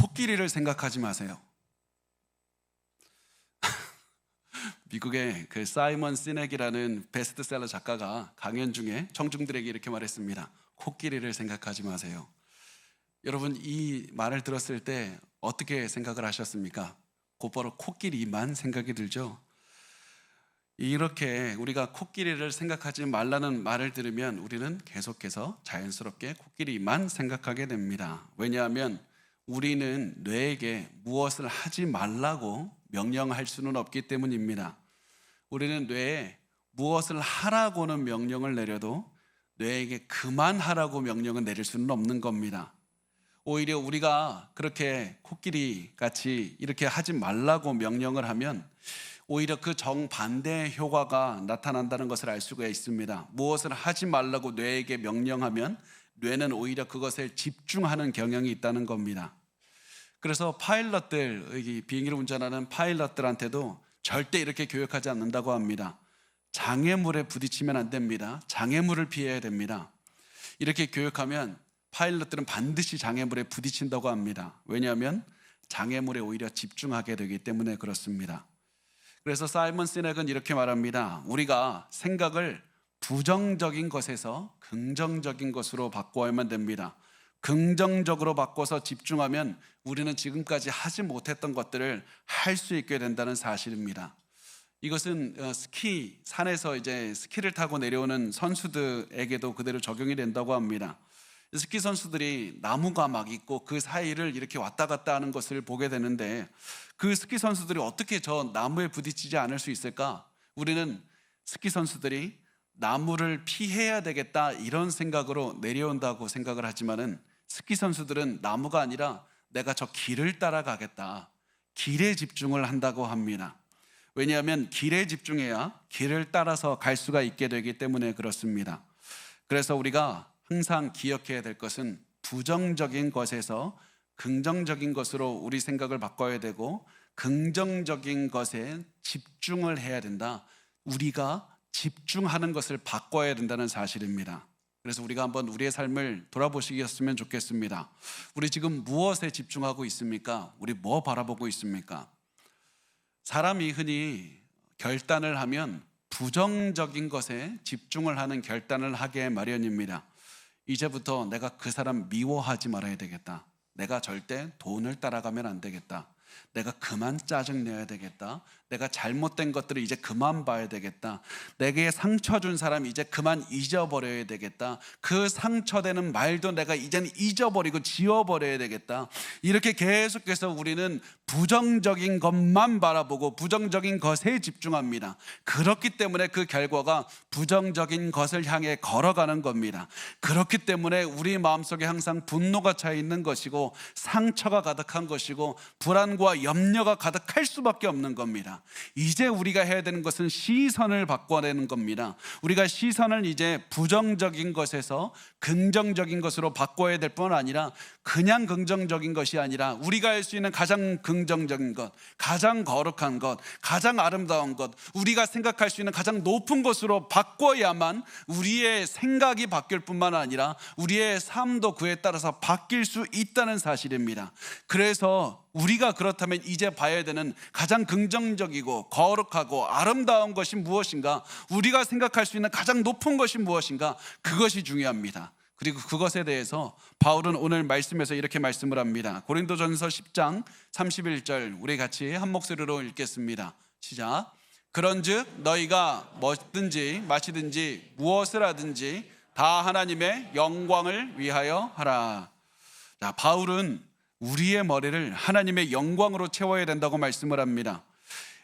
코끼리를 생각하지 마세요. 미국의 그 사이먼 시넥이라는 베스트셀러 작가가 강연 중에 청중들에게 이렇게 말했습니다. 코끼리를 생각하지 마세요. 여러분, 이 말을 들었을 때 어떻게 생각을 하셨습니까? 곧바로 코끼리만 생각이 들죠. 이렇게 우리가 코끼리를 생각하지 말라는 말을 들으면 우리는 계속해서 자연스럽게 코끼리만 생각하게 됩니다. 왜냐하면 우리는 뇌에게 무엇을 하지 말라고 명령할 수는 없기 때문입니다. 우리는 뇌에 무엇을 하라고는 명령을 내려도 뇌에게 그만하라고 명령을 내릴 수는 없는 겁니다. 오히려 우리가 그렇게 코끼리 같이 이렇게 하지 말라고 명령을 하면 오히려 그 정반대의 효과가 나타난다는 것을 알 수가 있습니다. 무엇을 하지 말라고 뇌에게 명령하면 뇌는 오히려 그것에 집중하는 경향이 있다는 겁니다. 그래서 파일럿들, 여기 비행기를 운전하는 파일럿들한테도 절대 이렇게 교육하지 않는다고 합니다. 장애물에 부딪히면 안 됩니다. 장애물을 피해야 됩니다. 이렇게 교육하면 파일럿들은 반드시 장애물에 부딪힌다고 합니다. 왜냐하면 장애물에 오히려 집중하게 되기 때문에 그렇습니다. 그래서 사이먼 시넥은 이렇게 말합니다. 우리가 생각을 부정적인 것에서 긍정적인 것으로 바꿔야만 됩니다. 긍정적으로 바꿔서 집중하면 우리는 지금까지 하지 못했던 것들을 할 수 있게 된다는 사실입니다. 이것은 스키, 산에서 이제 스키를 타고 내려오는 선수들에게도 그대로 적용이 된다고 합니다. 스키 선수들이 나무가 막 있고 그 사이를 이렇게 왔다 갔다 하는 것을 보게 되는데 그 스키 선수들이 어떻게 저 나무에 부딪히지 않을 수 있을까? 우리는 스키 선수들이 나무를 피해야 되겠다 이런 생각으로 내려온다고 생각을 하지만은 스키 선수들은 나무가 아니라 내가 저 길을 따라가겠다, 길에 집중을 한다고 합니다. 왜냐하면 길에 집중해야 길을 따라서 갈 수가 있게 되기 때문에 그렇습니다. 그래서 우리가 항상 기억해야 될 것은 부정적인 것에서 긍정적인 것으로 우리 생각을 바꿔야 되고 긍정적인 것에 집중을 해야 된다. 우리가 집중하는 것을 바꿔야 된다는 사실입니다. 그래서 우리가 한번 우리의 삶을 돌아보시겠으면 좋겠습니다. 우리 지금 무엇에 집중하고 있습니까? 우리 뭐 바라보고 있습니까? 사람이 흔히 결단을 하면 부정적인 것에 집중을 하는 결단을 하게 마련입니다. 이제부터 내가 그 사람 미워하지 말아야 되겠다. 내가 절대 돈을 따라가면 안 되겠다. 내가 그만 짜증내야 되겠다. 내가 잘못된 것들을 이제 그만 봐야 되겠다. 내게 상처 준 사람 이제 그만 잊어버려야 되겠다. 그 상처되는 말도 내가 이제는 잊어버리고 지워버려야 되겠다. 이렇게 계속해서 우리는 부정적인 것만 바라보고 부정적인 것에 집중합니다. 그렇기 때문에 그 결과가 부정적인 것을 향해 걸어가는 겁니다. 그렇기 때문에 우리 마음속에 항상 분노가 차 있는 것이고 상처가 가득한 것이고 불안과 염려가 가득할 수밖에 없는 겁니다. 이제 우리가 해야 되는 것은 시선을 바꿔내는 겁니다. 우리가 시선을 이제 부정적인 것에서 긍정적인 것으로 바꿔야 될 뿐 아니라 그냥 긍정적인 것이 아니라 우리가 할 수 있는 가장 긍정적인 것, 가장 거룩한 것, 가장 아름다운 것, 우리가 생각할 수 있는 가장 높은 것으로 바꿔야만 우리의 생각이 바뀔 뿐만 아니라 우리의 삶도 그에 따라서 바뀔 수 있다는 사실입니다. 그래서 우리가 그렇다면 이제 봐야 되는 가장 긍정적이고 거룩하고 아름다운 것이 무엇인가, 우리가 생각할 수 있는 가장 높은 것이 무엇인가, 그것이 중요합니다. 그리고 그것에 대해서 바울은 오늘 말씀에서 이렇게 말씀을 합니다. 고린도전서 10장 31절 우리 같이 한 목소리로 읽겠습니다. 시작. 그런즉 너희가 먹든지 마시든지 무엇을 하든지 다 하나님의 영광을 위하여 하라. 자, 바울은 우리의 머리를 하나님의 영광으로 채워야 된다고 말씀을 합니다.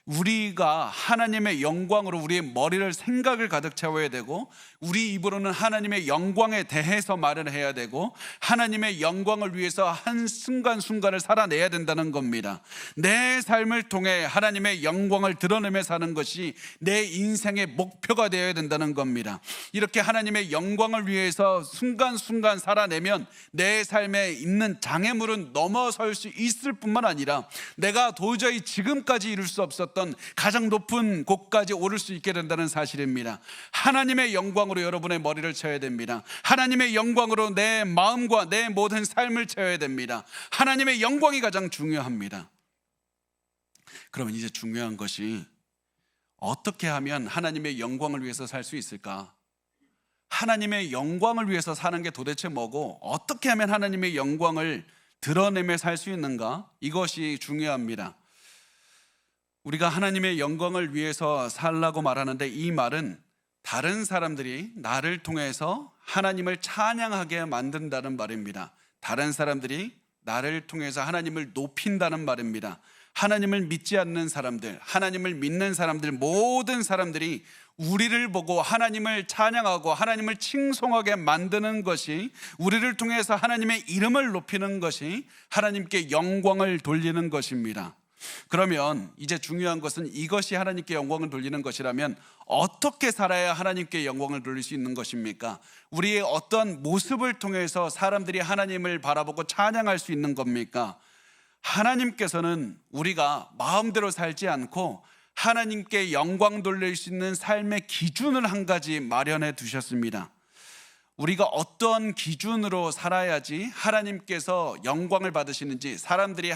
우리가 하나님의 영광으로 우리의 머리를, 생각을 가득 채워야 되고 우리 입으로는 하나님의 영광에 대해서 말을 해야 되고 하나님의 영광을 위해서 한 순간순간을 살아내야 된다는 겁니다. 내 삶을 통해 하나님의 영광을 드러내며 사는 것이 내 인생의 목표가 되어야 된다는 겁니다. 이렇게 하나님의 영광을 위해서 순간순간 살아내면 내 삶에 있는 장애물은 넘어설 수 있을 뿐만 아니라 내가 도저히 지금까지 이룰 수 없었던 어떤 가장 높은 곳까지 오를 수 있게 된다는 사실입니다. 하나님의 영광으로 여러분의 머리를 쳐야 됩니다. 하나님의 영광으로 내 마음과 내 모든 삶을 채워야 됩니다. 하나님의 영광이 가장 중요합니다. 그러면 이제 중요한 것이 어떻게 하면 하나님의 영광을 위해서 살 수 있을까? 하나님의 영광을 위해서 사는 게 도대체 뭐고, 어떻게 하면 하나님의 영광을 드러내며 살 수 있는가? 이것이 중요합니다. 우리가 하나님의 영광을 위해서 살라고 말하는데, 이 말은 다른 사람들이 나를 통해서 하나님을 찬양하게 만든다는 말입니다. 다른 사람들이 나를 통해서 하나님을 높인다는 말입니다. 하나님을 믿지 않는 사람들, 하나님을 믿는 사람들, 모든 사람들이 우리를 보고 하나님을 찬양하고 하나님을 칭송하게 만드는 것이, 우리를 통해서 하나님의 이름을 높이는 것이 하나님께 영광을 돌리는 것입니다. 그러면 이제 중요한 것은, 이것이 하나님께 영광을 돌리는 것이라면 어떻게 살아야 하나님께 영광을 돌릴 수 있는 것입니까? 우리의 어떤 모습을 통해서 사람들이 하나님을 바라보고 찬양할 수 있는 겁니까? 하나님께서는 우리가 마음대로 살지 않고 하나님께 영광 돌릴 수 있는 삶의 기준을 한 가지 마련해 두셨습니다. 우리가 어떤 기준으로 살아야지 하나님께서 영광을 받으시는지, 사람들이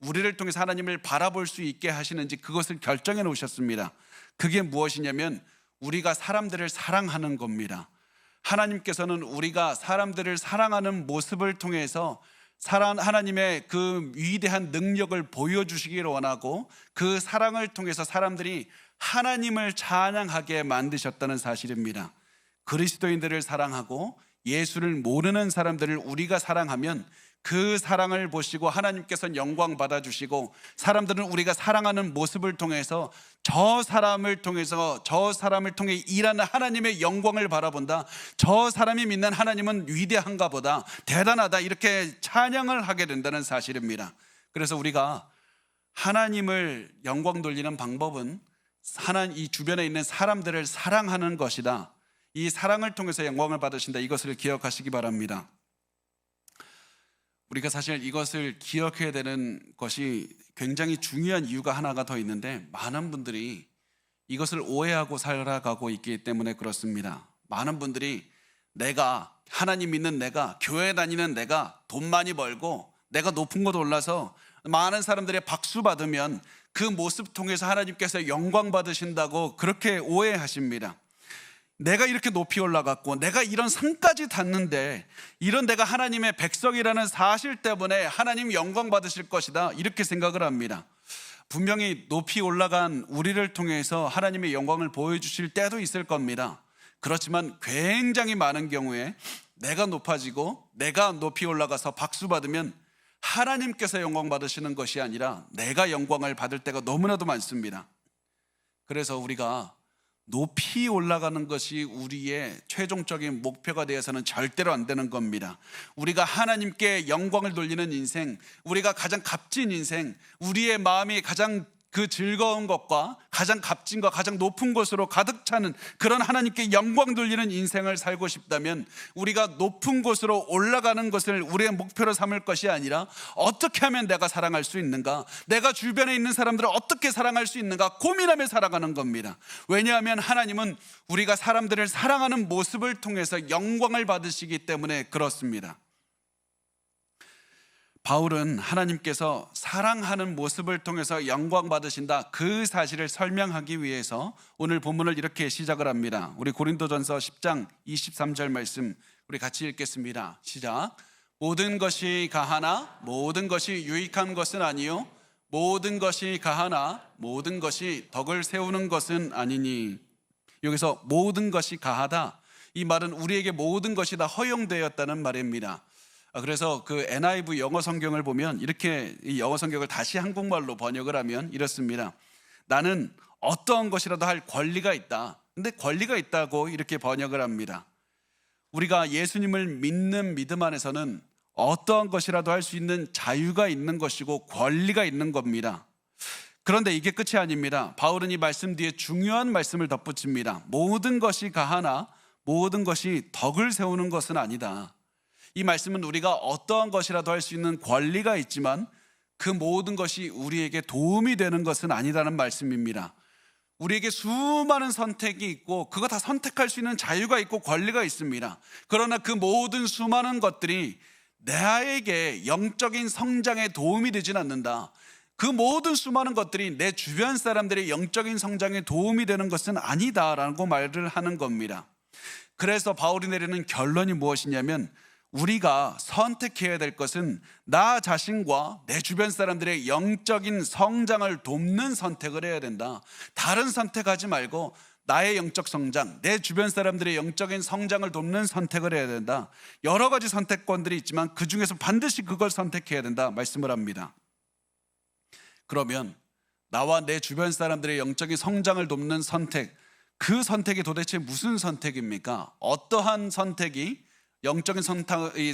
우리를 통해서 하나님을 바라볼 수 있게 하시는지, 그것을 결정해 놓으셨습니다. 그게 무엇이냐면 우리가 사람들을 사랑하는 겁니다. 하나님께서는 우리가 사람들을 사랑하는 모습을 통해서 하나님의 그 위대한 능력을 보여주시기를 원하고, 그 사랑을 통해서 사람들이 하나님을 찬양하게 만드셨다는 사실입니다. 그리스도인들을 사랑하고 예수를 모르는 사람들을 우리가 사랑하면 그 사랑을 보시고 하나님께서는 영광 받아주시고, 사람들은 우리가 사랑하는 모습을 통해서 저 사람을 통해 일하는 하나님의 영광을 바라본다, 저 사람이 믿는 하나님은 위대한가 보다, 대단하다, 이렇게 찬양을 하게 된다는 사실입니다. 그래서 우리가 하나님을 영광 돌리는 방법은 이 주변에 있는 사람들을 사랑하는 것이다, 이 사랑을 통해서 영광을 받으신다, 이것을 기억하시기 바랍니다. 우리가 사실 이것을 기억해야 되는 것이 굉장히 중요한 이유가 하나가 더 있는데, 많은 분들이 이것을 오해하고 살아가고 있기 때문에 그렇습니다. 많은 분들이 하나님 믿는 내가, 교회 다니는 내가 돈 많이 벌고 내가 높은 곳 올라서 많은 사람들의 박수 받으면 그 모습 통해서 하나님께서 영광 받으신다고 그렇게 오해하십니다. 내가 이렇게 높이 올라갔고 내가 이런 산까지 닿는데, 이런 내가 하나님의 백성이라는 사실 때문에 하나님 영광 받으실 것이다, 이렇게 생각을 합니다. 분명히 높이 올라간 우리를 통해서 하나님의 영광을 보여주실 때도 있을 겁니다. 그렇지만 굉장히 많은 경우에 내가 높아지고 내가 높이 올라가서 박수 받으면 하나님께서 영광 받으시는 것이 아니라 내가 영광을 받을 때가 너무나도 많습니다. 그래서 우리가 높이 올라가는 것이 우리의 최종적인 목표가 되어서는 절대로 안 되는 겁니다. 우리가 하나님께 영광을 돌리는 인생, 우리가 가장 값진 인생, 우리의 마음이 가장 그 즐거운 것과 가장 값진 것, 가장 높은 곳으로 가득 차는 그런 하나님께 영광 돌리는 인생을 살고 싶다면, 우리가 높은 곳으로 올라가는 것을 우리의 목표로 삼을 것이 아니라 어떻게 하면 내가 사랑할 수 있는가, 내가 주변에 있는 사람들을 어떻게 사랑할 수 있는가 고민하며 살아가는 겁니다. 왜냐하면 하나님은 우리가 사람들을 사랑하는 모습을 통해서 영광을 받으시기 때문에 그렇습니다. 바울은 하나님께서 사랑하는 모습을 통해서 영광 받으신다, 그 사실을 설명하기 위해서 오늘 본문을 이렇게 시작을 합니다. 우리 고린도전서 10장 23절 말씀 우리 같이 읽겠습니다. 시작. 모든 것이 가하나 모든 것이 유익한 것은 아니요, 모든 것이 가하나 모든 것이 덕을 세우는 것은 아니니. 여기서 모든 것이 가하다, 이 말은 우리에게 모든 것이 다 허용되었다는 말입니다. 그래서 그 NIV 영어 성경을 보면 이렇게, 이 영어 성경을 다시 한국말로 번역을 하면 이렇습니다. 나는 어떠한 것이라도 할 권리가 있다. 근데 권리가 있다고 이렇게 번역을 합니다. 우리가 예수님을 믿는 믿음 안에서는 어떠한 것이라도 할 수 있는 자유가 있는 것이고 권리가 있는 겁니다. 그런데 이게 끝이 아닙니다. 바울은 이 말씀 뒤에 중요한 말씀을 덧붙입니다. 모든 것이 가하나 모든 것이 덕을 세우는 것은 아니다. 이 말씀은 우리가 어떠한 것이라도 할 수 있는 권리가 있지만 그 모든 것이 우리에게 도움이 되는 것은 아니라는 말씀입니다. 우리에게 수많은 선택이 있고 그거 다 선택할 수 있는 자유가 있고 권리가 있습니다. 그러나 그 모든 수많은 것들이 나에게 영적인 성장에 도움이 되진 않는다. 그 모든 수많은 것들이 내 주변 사람들의 영적인 성장에 도움이 되는 것은 아니다라고 말을 하는 겁니다. 그래서 바울이 내리는 결론이 무엇이냐면 우리가 선택해야 될 것은 나 자신과 내 주변 사람들의 영적인 성장을 돕는 선택을 해야 된다. 다른 선택하지 말고 나의 영적 성장, 내 주변 사람들의 영적인 성장을 돕는 선택을 해야 된다. 여러 가지 선택권들이 있지만 그 중에서 반드시 그걸 선택해야 된다 말씀을 합니다. 그러면 나와 내 주변 사람들의 영적인 성장을 돕는 선택, 그 선택이 도대체 무슨 선택입니까? 어떠한 선택이 영적인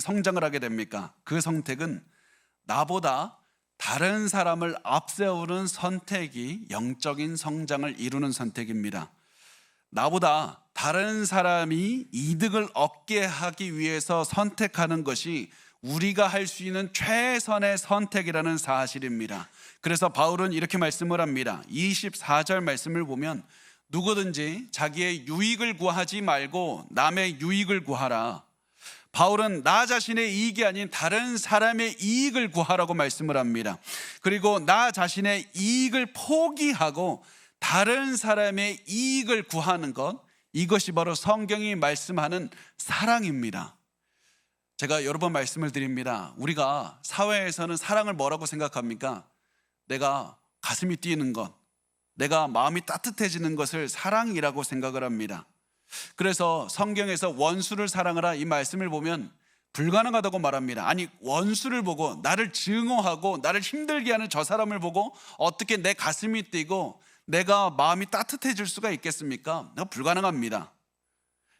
성장을 하게 됩니까? 그 선택은 나보다 다른 사람을 앞세우는 선택이 영적인 성장을 이루는 선택입니다. 나보다 다른 사람이 이득을 얻게 하기 위해서 선택하는 것이 우리가 할 수 있는 최선의 선택이라는 사실입니다. 그래서 바울은 이렇게 말씀을 합니다. 24절 말씀을 보면 누구든지 자기의 유익을 구하지 말고 남의 유익을 구하라. 바울은 나 자신의 이익이 아닌 다른 사람의 이익을 구하라고 말씀을 합니다. 그리고 나 자신의 이익을 포기하고 다른 사람의 이익을 구하는 것, 이것이 바로 성경이 말씀하는 사랑입니다. 제가 여러 번 말씀을 드립니다. 우리가 사회에서는 사랑을 뭐라고 생각합니까? 내가 가슴이 뛰는 것, 내가 마음이 따뜻해지는 것을 사랑이라고 생각을 합니다. 그래서 성경에서 원수를 사랑하라 이 말씀을 보면 불가능하다고 말합니다. 아니, 원수를 보고 나를 증오하고 나를 힘들게 하는 저 사람을 보고 어떻게 내 가슴이 뛰고 내가 마음이 따뜻해질 수가 있겠습니까? 불가능합니다.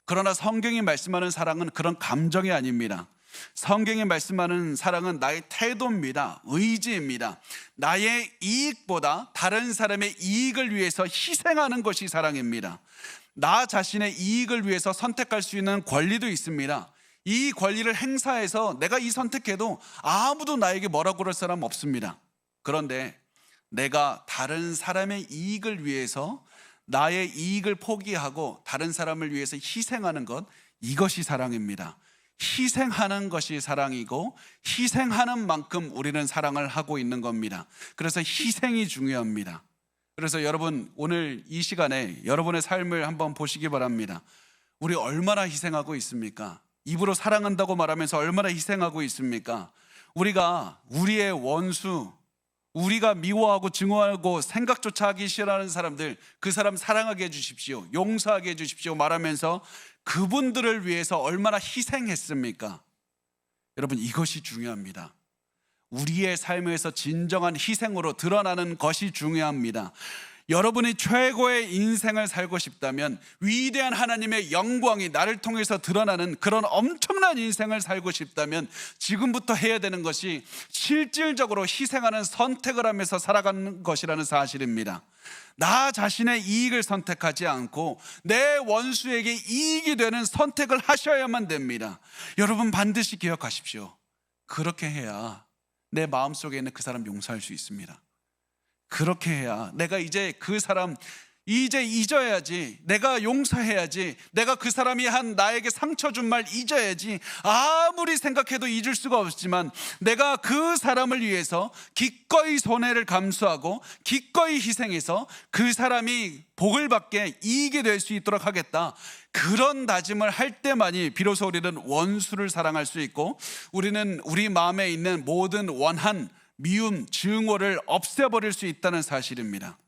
그러나 성경이 말씀하는 사랑은 그런 감정이 아닙니다. 성경이 말씀하는 사랑은 나의 태도입니다. 의지입니다. 나의 이익보다 다른 사람의 이익을 위해서 희생하는 것이 사랑입니다. 나 자신의 이익을 위해서 선택할 수 있는 권리도 있습니다. 이 권리를 행사해서 내가 이 선택해도 아무도 나에게 뭐라고 그럴 사람 없습니다. 그런데 내가 다른 사람의 이익을 위해서 나의 이익을 포기하고 다른 사람을 위해서 희생하는 것, 이것이 사랑입니다. 희생하는 것이 사랑이고 희생하는 만큼 우리는 사랑을 하고 있는 겁니다. 그래서 희생이 중요합니다. 그래서 여러분, 오늘 이 시간에 여러분의 삶을 한번 보시기 바랍니다. 우리 얼마나 희생하고 있습니까? 입으로 사랑한다고 말하면서 얼마나 희생하고 있습니까? 우리가 우리의 원수, 우리가 미워하고 증오하고 생각조차 하기 싫어하는 사람들, 그 사람 사랑하게 해주십시오, 용서하게 해주십시오 말하면서 그분들을 위해서 얼마나 희생했습니까? 여러분, 이것이 중요합니다. 우리의 삶에서 진정한 희생으로 드러나는 것이 중요합니다. 여러분이 최고의 인생을 살고 싶다면, 위대한 하나님의 영광이 나를 통해서 드러나는 그런 엄청난 인생을 살고 싶다면 지금부터 해야 되는 것이 실질적으로 희생하는 선택을 하면서 살아가는 것이라는 사실입니다. 나 자신의 이익을 선택하지 않고 내 원수에게 이익이 되는 선택을 하셔야만 됩니다. 여러분, 반드시 기억하십시오. 그렇게 해야 내 마음속에 있는 그 사람 용서할 수 있습니다. 그렇게 해야 내가 이제 그 사람 이제 잊어야지, 내가 용서해야지, 내가 그 사람이 한 나에게 상처 준 말 잊어야지. 아무리 생각해도 잊을 수가 없지만 내가 그 사람을 위해서 기꺼이 손해를 감수하고 기꺼이 희생해서 그 사람이 복을 받게 이익이 될 수 있도록 하겠다. 그런 다짐을 할 때만이 비로소 우리는 원수를 사랑할 수 있고 우리는 우리 마음에 있는 모든 원한, 미움, 증오를 없애버릴 수 있다는 사실입니다.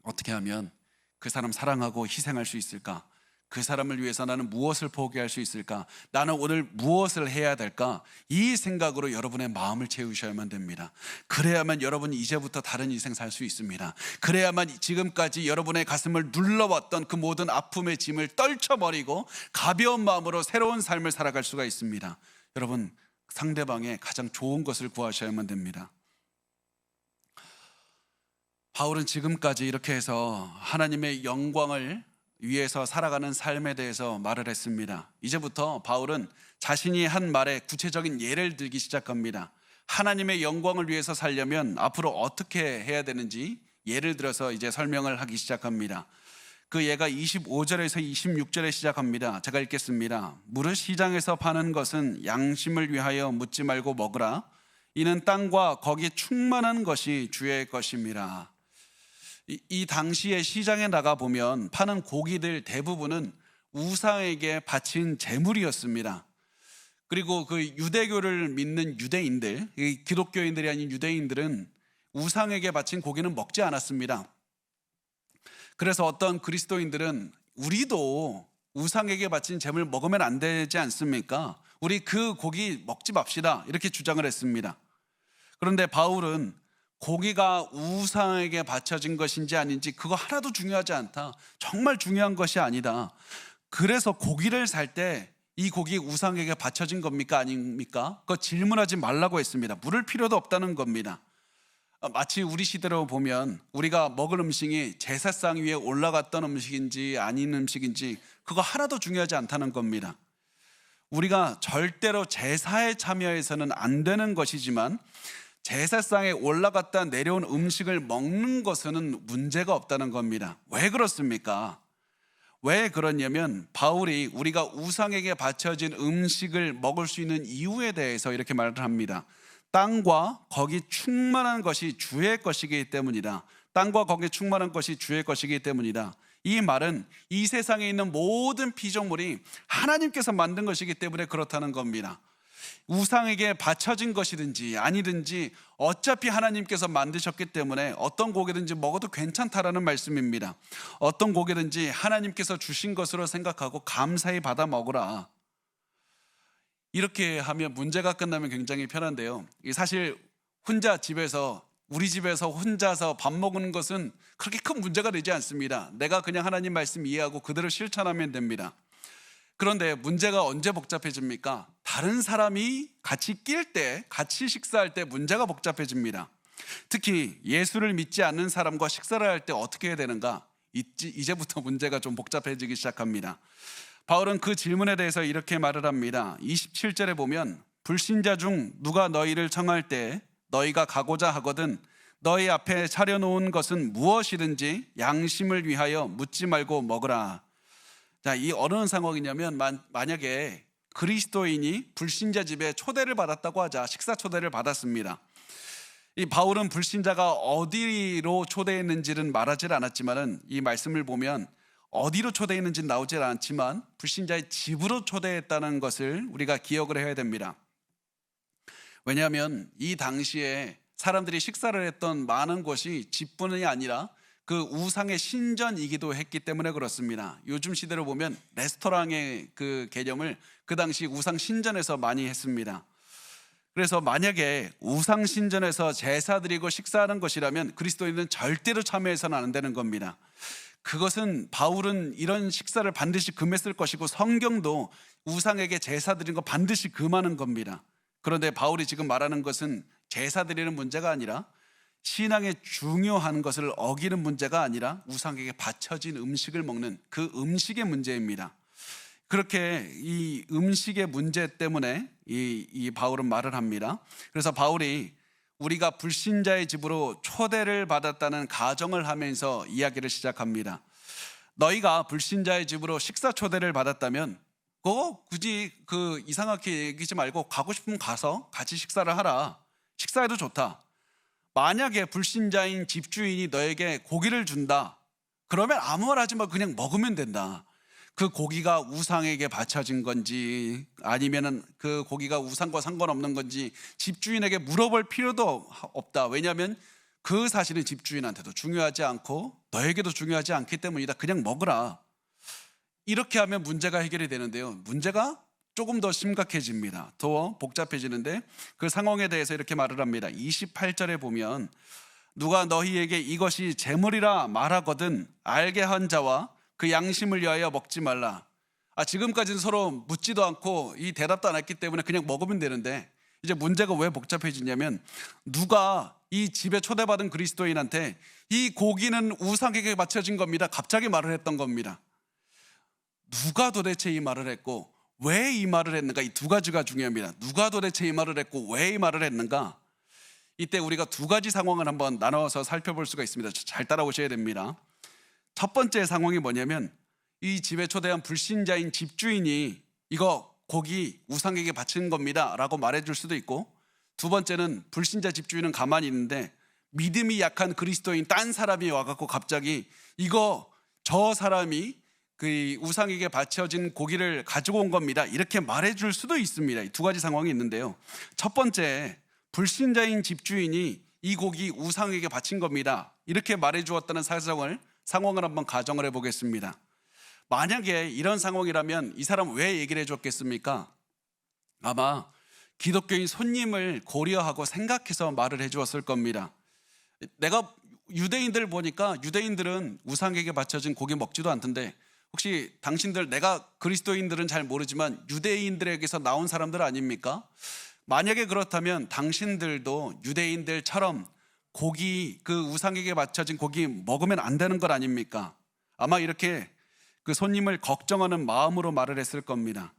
어떻게 하면 그 사람 사랑하고 희생할 수 있을까? 그 사람을 위해서 나는 무엇을 포기할 수 있을까? 나는 오늘 무엇을 해야 될까? 이 생각으로 여러분의 마음을 채우셔야만 됩니다. 그래야만 여러분이 이제부터 다른 인생 살 수 있습니다. 그래야만 지금까지 여러분의 가슴을 눌러왔던 그 모든 아픔의 짐을 떨쳐버리고 가벼운 마음으로 새로운 삶을 살아갈 수가 있습니다. 여러분, 상대방의 가장 좋은 것을 구하셔야만 됩니다. 바울은 지금까지 이렇게 해서 하나님의 영광을 위해서 살아가는 삶에 대해서 말을 했습니다. 이제부터 바울은 자신이 한 말에 구체적인 예를 들기 시작합니다. 하나님의 영광을 위해서 살려면 앞으로 어떻게 해야 되는지 예를 들어서 이제 설명을 하기 시작합니다. 그 예가 25절에서 26절에 시작합니다. 제가 읽겠습니다. 무릇 시장에서 파는 것은 양심을 위하여 묻지 말고 먹으라. 이는 땅과 거기 충만한 것이 주의 것입니다. 이 당시에 시장에 나가 보면 파는 고기들 대부분은 우상에게 바친 제물이었습니다. 그리고 그 유대교를 믿는 유대인들, 기독교인들이 아닌 유대인들은 우상에게 바친 고기는 먹지 않았습니다. 그래서 어떤 그리스도인들은 우리도 우상에게 바친 제물 먹으면 안 되지 않습니까? 우리 그 고기 먹지 맙시다, 이렇게 주장을 했습니다. 그런데 바울은 고기가 우상에게 바쳐진 것인지 아닌지 그거 하나도 중요하지 않다, 정말 중요한 것이 아니다. 그래서 고기를 살 때 이 고기 우상에게 바쳐진 겁니까 아닙니까? 그거 질문하지 말라고 했습니다. 물을 필요도 없다는 겁니다. 마치 우리 시대로 보면 우리가 먹을 음식이 제사상 위에 올라갔던 음식인지 아닌 음식인지 그거 하나도 중요하지 않다는 겁니다. 우리가 절대로 제사에 참여해서는 안 되는 것이지만 제사상에 올라갔다 내려온 음식을 먹는 것은 문제가 없다는 겁니다. 왜 그렇습니까? 왜 그러냐면 바울이 우리가 우상에게 바쳐진 음식을 먹을 수 있는 이유에 대해서 이렇게 말을 합니다. 땅과 거기 충만한 것이 주의 것이기 때문이다. 땅과 거기 충만한 것이 주의 것이기 때문이다. 이 말은 이 세상에 있는 모든 피조물이 하나님께서 만든 것이기 때문에 그렇다는 겁니다. 우상에게 바쳐진 것이든지 아니든지 어차피 하나님께서 만드셨기 때문에 어떤 고기든지 먹어도 괜찮다라는 말씀입니다. 어떤 고기든지 하나님께서 주신 것으로 생각하고 감사히 받아 먹으라. 이렇게 하면 문제가 끝나면 굉장히 편한데요, 사실 혼자 집에서, 우리 집에서 혼자서 밥 먹는 것은 그렇게 큰 문제가 되지 않습니다. 내가 그냥 하나님 말씀 이해하고 그대로 실천하면 됩니다. 그런데 문제가 언제 복잡해집니까? 다른 사람이 같이 낄 때, 같이 식사할 때 문제가 복잡해집니다. 특히 예수를 믿지 않는 사람과 식사를 할 때 어떻게 해야 되는가? 이제부터 문제가 좀 복잡해지기 시작합니다. 바울은 그 질문에 대해서 이렇게 말을 합니다. 27절에 보면 불신자 중 누가 너희를 청할 때 너희가 가고자 하거든 너희 앞에 차려놓은 것은 무엇이든지 양심을 위하여 묻지 말고 먹으라. 자, 이 어느 상황이냐면 만약에 그리스도인이 불신자 집에 초대를 받았다고 하자, 식사 초대를 받았습니다. 이 바울은 불신자가 어디로 초대했는지는 말하지 않았지만은 이 말씀을 보면 어디로 초대했는지는 나오질 않지만 불신자의 집으로 초대했다는 것을 우리가 기억을 해야 됩니다. 왜냐하면 이 당시에 사람들이 식사를 했던 많은 곳이 집뿐이 아니라 그 우상의 신전이기도 했기 때문에 그렇습니다. 요즘 시대로 보면 레스토랑의 그 개념을 그 당시 우상 신전에서 많이 했습니다. 그래서 만약에 우상 신전에서 제사 드리고 식사하는 것이라면 그리스도인은 절대로 참여해서는 안 되는 겁니다. 그것은 바울은 이런 식사를 반드시 금했을 것이고 성경도 우상에게 제사 드린 거 반드시 금하는 겁니다. 그런데 바울이 지금 말하는 것은 제사 드리는 문제가 아니라 신앙의 중요한 것을 어기는 문제가 아니라 우상에게 바쳐진 음식을 먹는 그 음식의 문제입니다. 그렇게 이 음식의 문제 때문에 이 바울은 말을 합니다. 그래서 바울이 우리가 불신자의 집으로 초대를 받았다는 가정을 하면서 이야기를 시작합니다. 너희가 불신자의 집으로 식사 초대를 받았다면 굳이 이상하게 얘기하지 말고 가고 싶으면 가서 같이 식사를 하라. 식사해도 좋다. 만약에 불신자인 집주인이 너에게 고기를 준다, 그러면 아무 말 하지 말고 그냥 먹으면 된다. 그 고기가 우상에게 바쳐진 건지 아니면은 그 고기가 우상과 상관없는 건지 집주인에게 물어볼 필요도 없다. 왜냐하면 그 사실은 집주인한테도 중요하지 않고 너에게도 중요하지 않기 때문이다. 그냥 먹으라. 이렇게 하면 문제가 해결이 되는데요, 문제가 조금 더 심각해집니다. 더 복잡해지는데 그 상황에 대해서 이렇게 말을 합니다. 28절에 보면 누가 너희에게 이것이 제물이라 말하거든 알게 한 자와 그 양심을 위하여 먹지 말라. 지금까지는 서로 묻지도 않고 이 대답도 안 했기 때문에 그냥 먹으면 되는데 이제 문제가 왜 복잡해지냐면 누가 이 집에 초대받은 그리스도인한테 이 고기는 우상에게 바쳐진 겁니다, 갑자기 말을 했던 겁니다. 누가 도대체 이 말을 했고 왜 이 말을 했는가? 이 두 가지가 중요합니다. 누가 도대체 이 말을 했고 왜 이 말을 했는가? 이때 우리가 두 가지 상황을 한번 나눠서 살펴볼 수가 있습니다. 잘 따라오셔야 됩니다. 첫 번째 상황이 뭐냐면 이 집에 초대한 불신자인 집주인이 이거 고기 우상에게 바친 겁니다 라고 말해줄 수도 있고, 두 번째는 불신자 집주인은 가만히 있는데 믿음이 약한 그리스도인 딴 사람이 와갖고 갑자기 이거 저 사람이 그 우상에게 바쳐진 고기를 가지고 온 겁니다 이렇게 말해줄 수도 있습니다. 이 두 가지 상황이 있는데요, 첫 번째 불신자인 집주인이 이 고기 우상에게 바친 겁니다 이렇게 말해주었다는 상황을 한번 가정을 해보겠습니다. 만약에 이런 상황이라면 이 사람 왜 얘기를 해줬겠습니까? 아마 기독교인 손님을 고려하고 생각해서 말을 해주었을 겁니다. 내가 유대인들 보니까 유대인들은 우상에게 바쳐진 고기 먹지도 않던데, 혹시 당신들, 내가 그리스도인들은 잘 모르지만 유대인들에게서 나온 사람들 아닙니까? 만약에 그렇다면 당신들도 유대인들처럼 고기, 그 우상에게 바쳐진 고기 먹으면 안 되는 것 아닙니까? 아마 이렇게 그 손님을 걱정하는 마음으로 말을 했을 겁니다.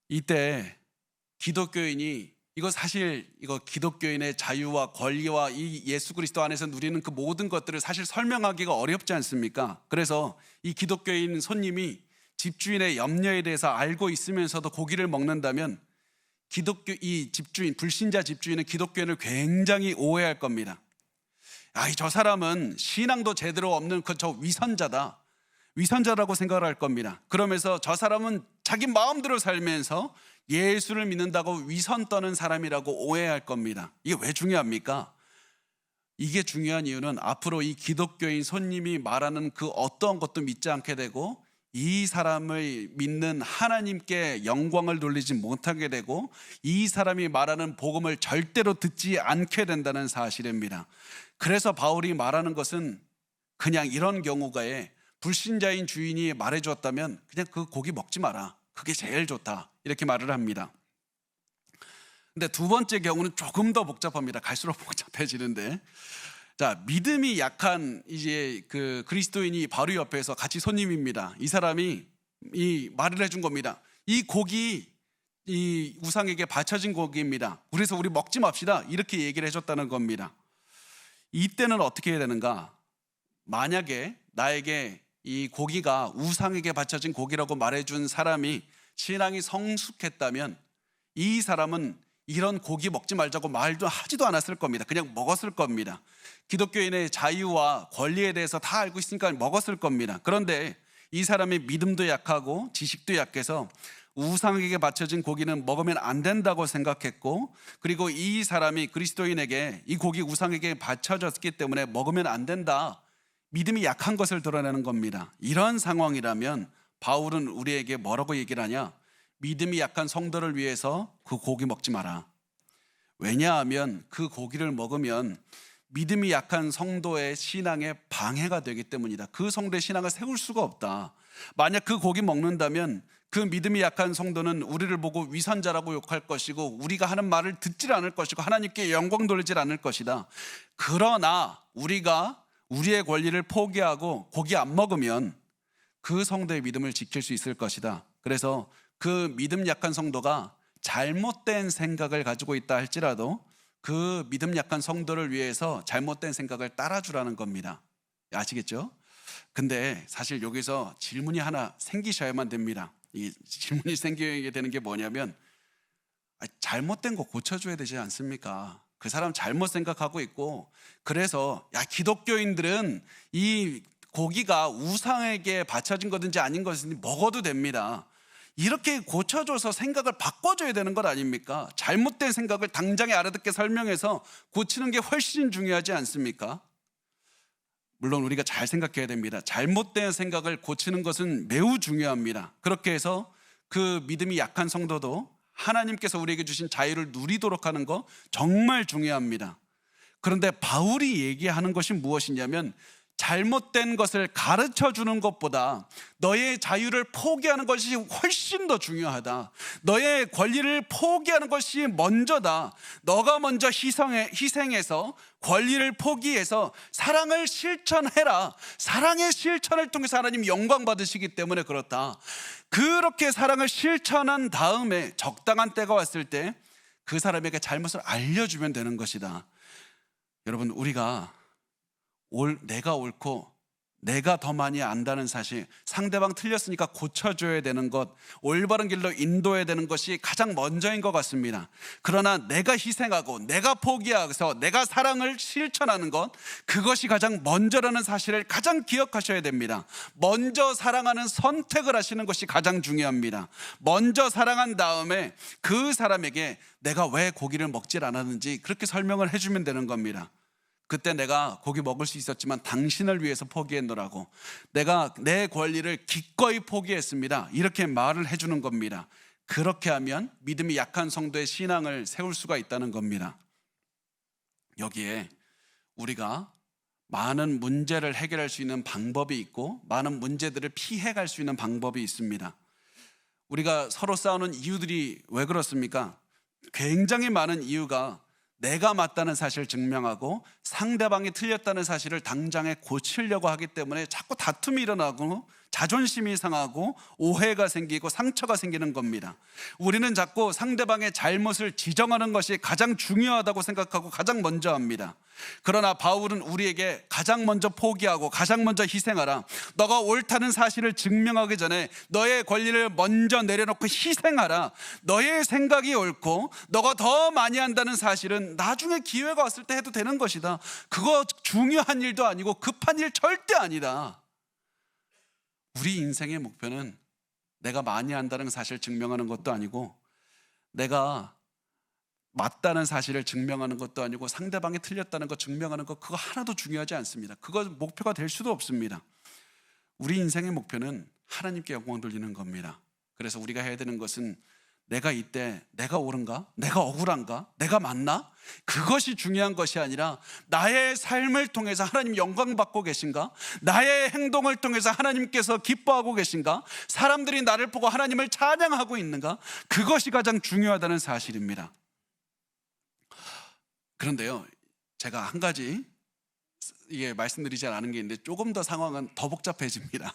이때 기독교인이 이거 기독교인의 자유와 권리와 이 예수 그리스도 안에서 누리는 그 모든 것들을 사실 설명하기가 어렵지 않습니까? 그래서 이 기독교인 손님이 집주인의 염려에 대해서 알고 있으면서도 고기를 먹는다면 이 집주인, 불신자 집주인은 기독교인을 굉장히 오해할 겁니다. 저 사람은 신앙도 제대로 없는 저 위선자라고 생각을 할 겁니다. 그러면서 저 사람은 자기 마음대로 살면서 예수를 믿는다고 위선 떠는 사람이라고 오해할 겁니다. 이게 왜 중요합니까? 이게 중요한 이유는 앞으로 이 기독교인 손님이 말하는 그 어떠한 것도 믿지 않게 되고 이 사람을 믿는 하나님께 영광을 돌리지 못하게 되고 이 사람이 말하는 복음을 절대로 듣지 않게 된다는 사실입니다. 그래서 바울이 말하는 것은 그냥 이런 경우가에 불신자인 주인이 말해주었다면 그냥 그 고기 먹지 마라, 그게 제일 좋다, 이렇게 말을 합니다. 근데 두 번째 경우는 조금 더 복잡합니다. 갈수록 복잡해지는데, 자, 믿음이 약한 이제 그 그리스도인이 바로 옆에서 같이 손님입니다. 이 사람이 이 말을 해준 겁니다. 이 고기 이 우상에게 바쳐진 고기입니다. 그래서 우리 먹지 맙시다, 이렇게 얘기를 해줬다는 겁니다. 이때는 어떻게 해야 되는가? 만약에 나에게 이 고기가 우상에게 바쳐진 고기라고 말해준 사람이 신앙이 성숙했다면 이 사람은 이런 고기 먹지 말자고 말도 하지도 않았을 겁니다. 그냥 먹었을 겁니다. 기독교인의 자유와 권리에 대해서 다 알고 있으니까 먹었을 겁니다. 그런데 이 사람의 믿음도 약하고 지식도 약해서 우상에게 바쳐진 고기는 먹으면 안 된다고 생각했고, 그리고 이 사람이 그리스도인에게 이 고기 우상에게 바쳐졌기 때문에 먹으면 안 된다, 믿음이 약한 것을 드러내는 겁니다. 이런 상황이라면 바울은 우리에게 뭐라고 얘기를 하냐? 믿음이 약한 성도를 위해서 그 고기 먹지 마라. 왜냐하면 그 고기를 먹으면 믿음이 약한 성도의 신앙에 방해가 되기 때문이다. 그 성도의 신앙을 세울 수가 없다. 만약 그 고기 먹는다면 그 믿음이 약한 성도는 우리를 보고 위선자라고 욕할 것이고 우리가 하는 말을 듣질 않을 것이고 하나님께 영광 돌리질 않을 것이다. 그러나 우리가 우리의 권리를 포기하고 고기 안 먹으면 그 성도의 믿음을 지킬 수 있을 것이다. 그래서 그 믿음 약한 성도가 잘못된 생각을 가지고 있다 할지라도 그 믿음 약한 성도를 위해서 잘못된 생각을 따라주라는 겁니다. 아시겠죠? 근데 사실 여기서 질문이 하나 생기셔야만 됩니다. 이 질문이 생기게 되는 게 뭐냐면, 잘못된 거 고쳐줘야 되지 않습니까? 그 사람 잘못 생각하고 있고, 그래서 기독교인들은 이 고기가 우상에게 바쳐진 거든지 아닌 것인지 먹어도 됩니다, 이렇게 고쳐줘서 생각을 바꿔줘야 되는 것 아닙니까? 잘못된 생각을 당장에 알아듣게 설명해서 고치는 게 훨씬 중요하지 않습니까? 물론 우리가 잘 생각해야 됩니다. 잘못된 생각을 고치는 것은 매우 중요합니다. 그렇게 해서 그 믿음이 약한 성도도 하나님께서 우리에게 주신 자유를 누리도록 하는 거 정말 중요합니다. 그런데 바울이 얘기하는 것이 무엇이냐면, 잘못된 것을 가르쳐 주는 것보다 너의 자유를 포기하는 것이 훨씬 더 중요하다. 너의 권리를 포기하는 것이 먼저다. 너가 먼저 희생해서 권리를 포기해서 사랑을 실천해라. 사랑의 실천을 통해서 하나님 영광 받으시기 때문에 그렇다. 그렇게 사랑을 실천한 다음에 적당한 때가 왔을 때 그 사람에게 잘못을 알려주면 되는 것이다. 여러분, 우리가 내가 옳고 내가 더 많이 안다는 사실, 상대방 틀렸으니까 고쳐줘야 되는 것, 올바른 길로 인도해야 되는 것이 가장 먼저인 것 같습니다. 그러나 내가 희생하고 내가 포기해서 내가 사랑을 실천하는 것, 그것이 가장 먼저라는 사실을 가장 기억하셔야 됩니다. 먼저 사랑하는 선택을 하시는 것이 가장 중요합니다. 먼저 사랑한 다음에 그 사람에게 내가 왜 고기를 먹질 않았는지 그렇게 설명을 해주면 되는 겁니다. 그때 내가 고기 먹을 수 있었지만 당신을 위해서 포기했노라고, 내가 내 권리를 기꺼이 포기했습니다, 이렇게 말을 해주는 겁니다. 그렇게 하면 믿음이 약한 성도의 신앙을 세울 수가 있다는 겁니다. 여기에 우리가 많은 문제를 해결할 수 있는 방법이 있고 많은 문제들을 피해갈 수 있는 방법이 있습니다. 우리가 서로 싸우는 이유들이 왜 그렇습니까? 굉장히 많은 이유가 내가 맞다는 사실을 증명하고 상대방이 틀렸다는 사실을 당장에 고치려고 하기 때문에 자꾸 다툼이 일어나고 자존심이 상하고 오해가 생기고 상처가 생기는 겁니다. 우리는 자꾸 상대방의 잘못을 지정하는 것이 가장 중요하다고 생각하고 가장 먼저 합니다. 그러나 바울은 우리에게 가장 먼저 포기하고 가장 먼저 희생하라, 너가 옳다는 사실을 증명하기 전에 너의 권리를 먼저 내려놓고 희생하라. 너의 생각이 옳고 너가 더 많이 한다는 사실은 나중에 기회가 왔을 때 해도 되는 것이다. 그거 중요한 일도 아니고 급한 일 절대 아니다. 우리 인생의 목표는 내가 많이 한다는 사실을 증명하는 것도 아니고 내가 맞다는 사실을 증명하는 것도 아니고 상대방이 틀렸다는 거 증명하는 것, 그거 하나도 중요하지 않습니다. 그거 목표가 될 수도 없습니다. 우리 인생의 목표는 하나님께 영광 돌리는 겁니다. 그래서 우리가 해야 되는 것은 내가 이때 내가 옳은가? 내가 억울한가? 내가 맞나? 그것이 중요한 것이 아니라 나의 삶을 통해서 하나님 영광 받고 계신가? 나의 행동을 통해서 하나님께서 기뻐하고 계신가? 사람들이 나를 보고 하나님을 찬양하고 있는가? 그것이 가장 중요하다는 사실입니다. 그런데요, 제가 한 가지 이게 말씀드리지 않은 게 있는데 조금 더 상황은 더 복잡해집니다.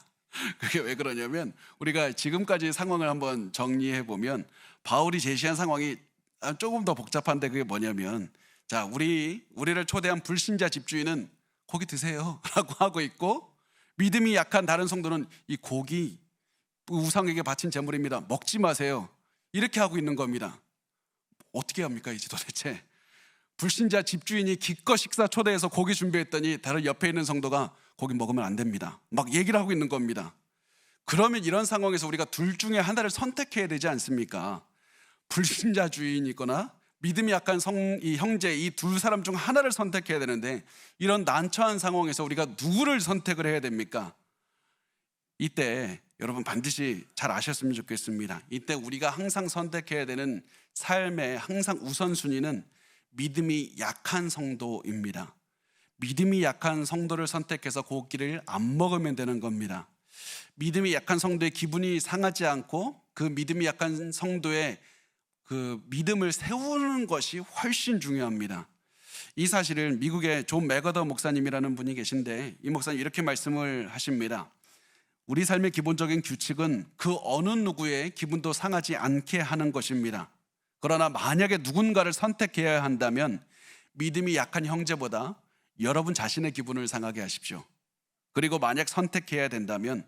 그게 왜 그러냐면 우리가 지금까지 상황을 한번 정리해 보면 바울이 제시한 상황이 조금 더 복잡한데, 그게 뭐냐면, 자, 우리를 초대한 불신자 집주인은 고기 드세요 라고 하고 있고, 믿음이 약한 다른 성도는 이 고기 우상에게 바친 제물입니다, 먹지 마세요, 이렇게 하고 있는 겁니다. 어떻게 합니까 이제 도대체? 불신자 집주인이 기껏 식사 초대해서 고기 준비했더니 다른 옆에 있는 성도가 고기 먹으면 안 됩니다 막 얘기를 하고 있는 겁니다. 그러면 이런 상황에서 우리가 둘 중에 하나를 선택해야 되지 않습니까? 불신자 주인이거나 믿음이 약한 이 형제, 이 두 사람 중 하나를 선택해야 되는데, 이런 난처한 상황에서 우리가 누구를 선택을 해야 됩니까? 이때 여러분 반드시 잘 아셨으면 좋겠습니다. 이때 우리가 항상 선택해야 되는 삶의 항상 우선순위는 믿음이 약한 성도입니다. 믿음이 약한 성도를 선택해서 고기를 안 먹으면 되는 겁니다. 믿음이 약한 성도의 기분이 상하지 않고 그 믿음이 약한 성도의 그 믿음을 세우는 것이 훨씬 중요합니다. 이 사실을 미국의 존 맥어더 목사님이라는 분이 계신데, 이 목사님 이렇게 말씀을 하십니다. 우리 삶의 기본적인 규칙은 그 어느 누구의 기분도 상하지 않게 하는 것입니다. 그러나 만약에 누군가를 선택해야 한다면 믿음이 약한 형제보다 여러분 자신의 기분을 상하게 하십시오. 그리고 만약 선택해야 된다면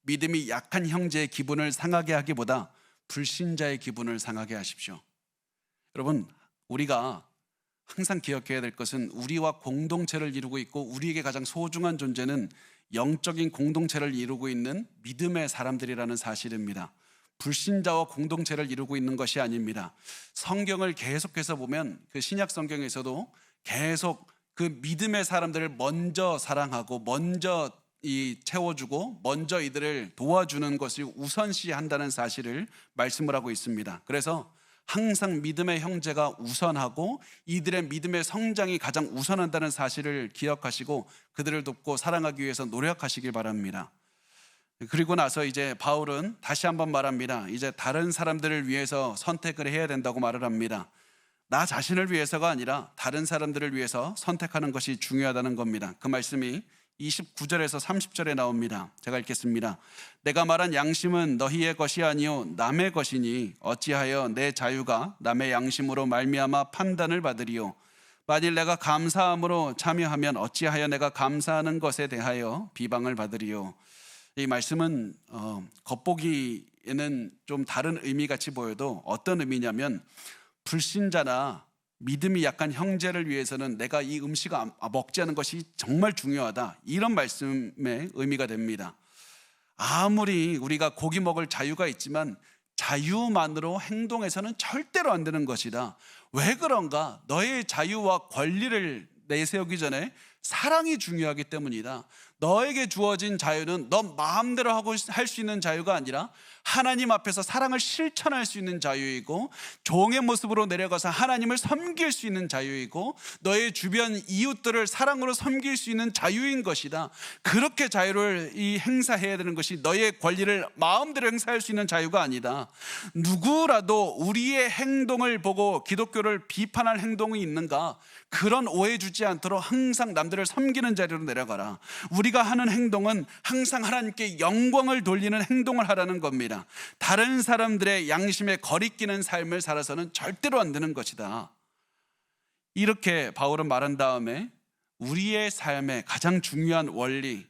믿음이 약한 형제의 기분을 상하게 하기보다 불신자의 기분을 상하게 하십시오. 여러분, 우리가 항상 기억해야 될 것은 우리와 공동체를 이루고 있고 우리에게 가장 소중한 존재는 영적인 공동체를 이루고 있는 믿음의 사람들이라는 사실입니다. 불신자와 공동체를 이루고 있는 것이 아닙니다. 성경을 계속해서 보면 그 신약 성경에서도 계속 그 믿음의 사람들을 먼저 사랑하고 먼저 채워주고 먼저 이들을 도와주는 것을 우선시한다는 사실을 말씀을 하고 있습니다. 그래서 항상 믿음의 형제가 우선하고 이들의 믿음의 성장이 가장 우선한다는 사실을 기억하시고 그들을 돕고 사랑하기 위해서 노력하시길 바랍니다. 그리고 나서 이제 바울은 다시 한번 말합니다. 이제 다른 사람들을 위해서 선택을 해야 된다고 말을 합니다. 나 자신을 위해서가 아니라 다른 사람들을 위해서 선택하는 것이 중요하다는 겁니다. 그 말씀이 29절에서 30절에 나옵니다. 제가 읽겠습니다. 내가 말한 양심은 너희의 것이 아니요 남의 것이니 어찌하여 내 자유가 남의 양심으로 말미암아 판단을 받으리요. 만일 내가 감사함으로 참여하면 어찌하여 내가 감사하는 것에 대하여 비방을 받으리요. 이 말씀은 겉보기에는 좀 다른 의미 같이 보여도 어떤 의미냐면 불신자나 믿음이 약한 형제를 위해서는 내가 이 음식을 먹지 않는 것이 정말 중요하다, 이런 말씀의 의미가 됩니다. 아무리 우리가 고기 먹을 자유가 있지만 자유만으로 행동해서는 절대로 안 되는 것이다. 왜 그런가? 너의 자유와 권리를 내세우기 전에 사랑이 중요하기 때문이다. 너에게 주어진 자유는 너 마음대로 하고 할 수 있는 자유가 아니라 하나님 앞에서 사랑을 실천할 수 있는 자유이고 종의 모습으로 내려가서 하나님을 섬길 수 있는 자유이고 너의 주변 이웃들을 사랑으로 섬길 수 있는 자유인 것이다. 그렇게 자유를 행사해야 되는 것이 너의 권리를 마음대로 행사할 수 있는 자유가 아니다. 누구라도 우리의 행동을 보고 기독교를 비판할 행동이 있는가? 그런 오해 주지 않도록 항상 남들을 섬기는 자리로 내려가라. 우리가 하는 행동은 항상 하나님께 영광을 돌리는 행동을 하라는 겁니다. 다른 사람들의 양심에 거리끼는 삶을 살아서는 절대로 안 되는 것이다. 이렇게 바울은 말한 다음에 우리의 삶의 가장 중요한 원리,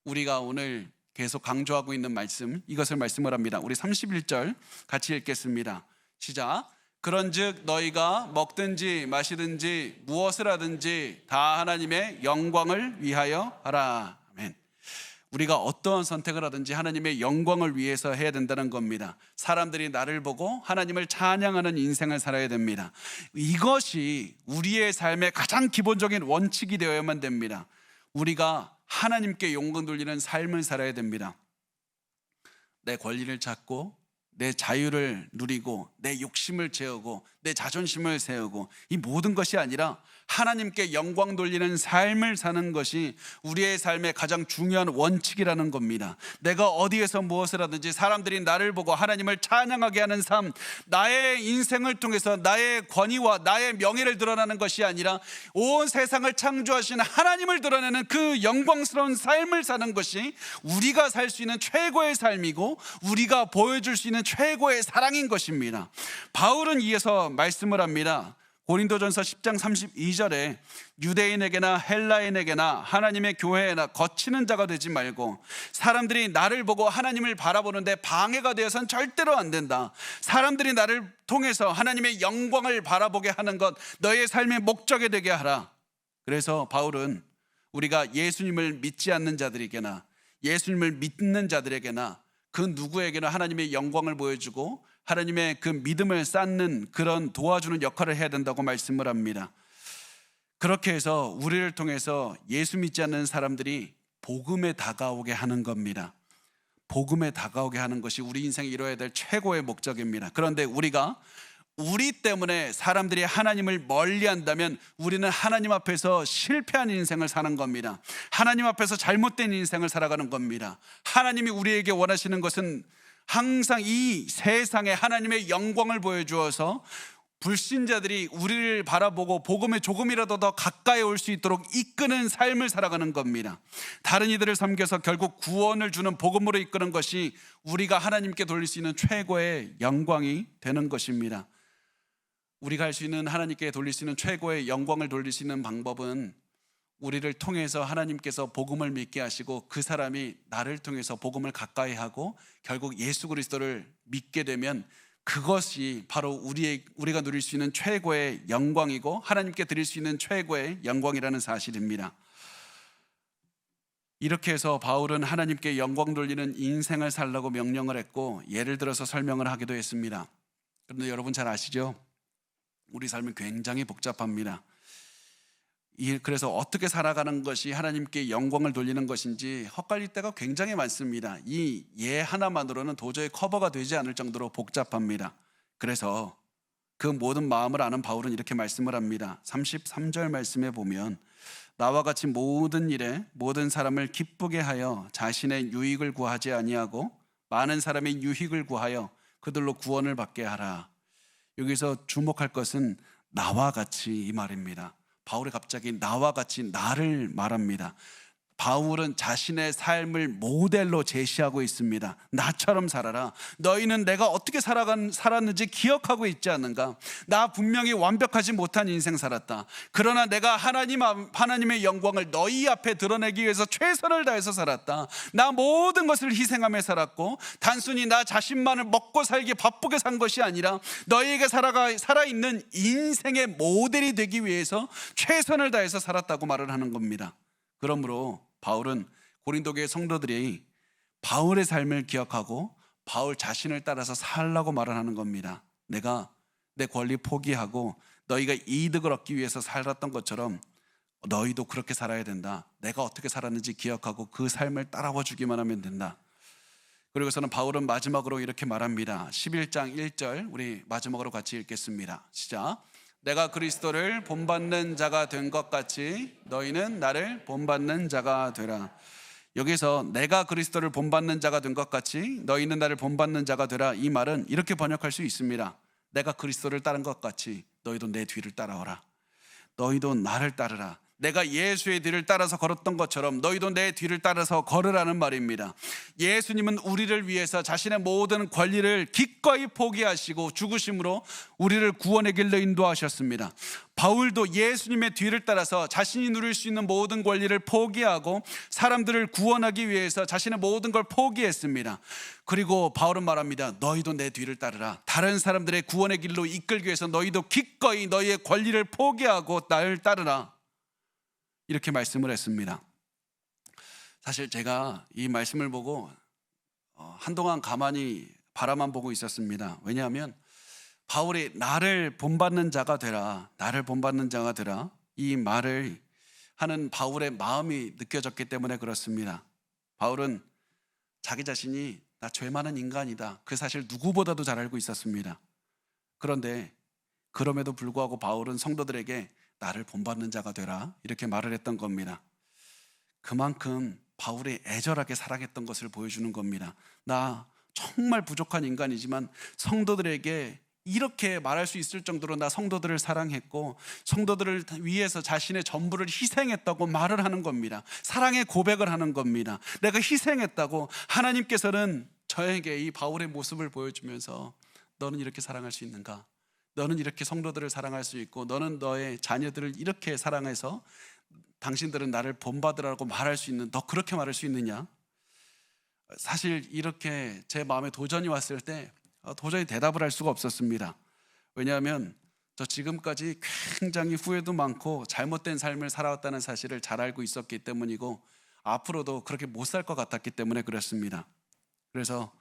우리가 오늘 계속 강조하고 있는 말씀, 이것을 말씀을 합니다. 우리 31절 같이 읽겠습니다. 시작. 그런즉 너희가 먹든지 마시든지 무엇을 하든지 다 하나님의 영광을 위하여 하라. 아멘. 우리가 어떠한 선택을 하든지 하나님의 영광을 위해서 해야 된다는 겁니다. 사람들이 나를 보고 하나님을 찬양하는 인생을 살아야 됩니다. 이것이 우리의 삶의 가장 기본적인 원칙이 되어야만 됩니다. 우리가 하나님께 영광 돌리는 삶을 살아야 됩니다. 내 권리를 찾고 내 자유를 누리고 내 욕심을 채우고 내 자존심을 세우고 이 모든 것이 아니라 하나님께 영광 돌리는 삶을 사는 것이 우리의 삶의 가장 중요한 원칙이라는 겁니다. 내가 어디에서 무엇을 하든지 사람들이 나를 보고 하나님을 찬양하게 하는 삶, 나의 인생을 통해서 나의 권위와 나의 명예를 드러나는 것이 아니라 온 세상을 창조하신 하나님을 드러내는 그 영광스러운 삶을 사는 것이 우리가 살 수 있는 최고의 삶이고 우리가 보여줄 수 있는 최고의 사랑인 것입니다. 바울은 이어서 말씀을 합니다. 고린도전서 10장 32절에 유대인에게나 헬라인에게나 하나님의 교회에나 거치는 자가 되지 말고 사람들이 나를 보고 하나님을 바라보는데 방해가 되어서는 절대로 안 된다. 사람들이 나를 통해서 하나님의 영광을 바라보게 하는 것 너의 삶의 목적이 되게 하라. 그래서 바울은 우리가 예수님을 믿지 않는 자들에게나 예수님을 믿는 자들에게나 그 누구에게나 하나님의 영광을 보여주고 하나님의 그 믿음을 쌓는 그런 도와주는 역할을 해야 된다고 말씀을 합니다. 그렇게 해서 우리를 통해서 예수 믿지 않는 사람들이 복음에 다가오게 하는 겁니다. 복음에 다가오게 하는 것이 우리 인생에 이루어야 될 최고의 목적입니다. 그런데 우리가 우리 때문에 사람들이 하나님을 멀리한다면 우리는 하나님 앞에서 실패한 인생을 사는 겁니다. 하나님 앞에서 잘못된 인생을 살아가는 겁니다. 하나님이 우리에게 원하시는 것은 항상 이 세상에 하나님의 영광을 보여주어서 불신자들이 우리를 바라보고 복음에 조금이라도 더 가까이 올 수 있도록 이끄는 삶을 살아가는 겁니다. 다른 이들을 섬겨서 결국 구원을 주는 복음으로 이끄는 것이 우리가 하나님께 돌릴 수 있는 최고의 영광이 되는 것입니다. 우리가 할 수 있는, 하나님께 돌릴 수 있는 최고의 영광을 돌릴 수 있는 방법은 우리를 통해서 하나님께서 복음을 믿게 하시고 그 사람이 나를 통해서 복음을 가까이 하고 결국 예수 그리스도를 믿게 되면 그것이 바로 우리가 누릴 수 있는 최고의 영광이고 하나님께 드릴 수 있는 최고의 영광이라는 사실입니다. 이렇게 해서 바울은 하나님께 영광 돌리는 인생을 살라고 명령을 했고 예를 들어서 설명을 하기도 했습니다. 그런데 여러분 잘 아시죠? 우리 삶은 굉장히 복잡합니다. 그래서 어떻게 살아가는 것이 하나님께 영광을 돌리는 것인지 헛갈릴 때가 굉장히 많습니다. 이 예 하나만으로는 도저히 커버가 되지 않을 정도로 복잡합니다. 그래서 그 모든 마음을 아는 바울은 이렇게 말씀을 합니다. 33절 말씀에 보면 나와 같이 모든 일에 모든 사람을 기쁘게 하여 자신의 유익을 구하지 아니하고 많은 사람의 유익을 구하여 그들로 구원을 받게 하라. 여기서 주목할 것은 나와 같이 이 말입니다. 바울이 갑자기 나와 같이 나를 말합니다. 바울은 자신의 삶을 모델로 제시하고 있습니다. 나처럼 살아라. 너희는 내가 어떻게 살았는지 기억하고 있지 않는가? 나 분명히 완벽하지 못한 인생 살았다. 그러나 내가 하나님의 영광을 너희 앞에 드러내기 위해서 최선을 다해서 살았다. 나 모든 것을 희생하며 살았고 단순히 나 자신만을 먹고 살기 바쁘게 산 것이 아니라 너희에게 살아있는 인생의 모델이 되기 위해서 최선을 다해서 살았다고 말을 하는 겁니다. 그러므로 바울은 고린도 교회 성도들이 바울의 삶을 기억하고 바울 자신을 따라서 살라고 말을 하는 겁니다. 내가 내 권리 포기하고 너희가 이득을 얻기 위해서 살았던 것처럼 너희도 그렇게 살아야 된다. 내가 어떻게 살았는지 기억하고 그 삶을 따라와 주기만 하면 된다. 그리고서는 바울은 마지막으로 이렇게 말합니다. 11장 1절 우리 마지막으로 같이 읽겠습니다. 시작. 내가 그리스도를 본받는 자가 된 것 같이 너희는 나를 본받는 자가 되라. 여기서 내가 그리스도를 본받는 자가 된 것 같이 너희는 나를 본받는 자가 되라. 이 말은 이렇게 번역할 수 있습니다. 내가 그리스도를 따른 것 같이 너희도 내 뒤를 따라오라. 너희도 나를 따르라. 내가 예수의 뒤를 따라서 걸었던 것처럼 너희도 내 뒤를 따라서 걸으라는 말입니다. 예수님은 우리를 위해서 자신의 모든 권리를 기꺼이 포기하시고 죽으심으로 우리를 구원의 길로 인도하셨습니다. 바울도 예수님의 뒤를 따라서 자신이 누릴 수 있는 모든 권리를 포기하고 사람들을 구원하기 위해서 자신의 모든 걸 포기했습니다. 그리고 바울은 말합니다. 너희도 내 뒤를 따르라. 다른 사람들의 구원의 길로 이끌기 위해서 너희도 기꺼이 너희의 권리를 포기하고 나를 따르라. 이렇게 말씀을 했습니다. 사실 제가 이 말씀을 보고 한동안 가만히 바라만 보고 있었습니다. 왜냐하면 바울이 나를 본받는 자가 되라, 나를 본받는 자가 되라 이 말을 하는 바울의 마음이 느껴졌기 때문에 그렇습니다. 바울은 자기 자신이 나 죄 많은 인간이다, 그 사실 누구보다도 잘 알고 있었습니다. 그런데 그럼에도 불구하고 바울은 성도들에게 나를 본받는 자가 되라 이렇게 말을 했던 겁니다. 그만큼 바울이 애절하게 사랑했던 것을 보여주는 겁니다. 나 정말 부족한 인간이지만 성도들에게 이렇게 말할 수 있을 정도로 나 성도들을 사랑했고 성도들을 위해서 자신의 전부를 희생했다고 말을 하는 겁니다. 사랑의 고백을 하는 겁니다. 내가 희생했다고. 하나님께서는 저에게 이 바울의 모습을 보여주면서 너는 이렇게 사랑할 수 있는가? 너는 이렇게 성도들을 사랑할 수 있고 너는 너의 자녀들을 이렇게 사랑해서 당신들은 나를 본받으라고 말할 수 있는, 너 그렇게 말할 수 있느냐? 사실 이렇게 제 마음에 도전이 왔을 때 도저히 대답을 할 수가 없었습니다. 왜냐하면 저 지금까지 굉장히 후회도 많고 잘못된 삶을 살아왔다는 사실을 잘 알고 있었기 때문이고 앞으로도 그렇게 못 살 것 같았기 때문에 그렇습니다. 그래서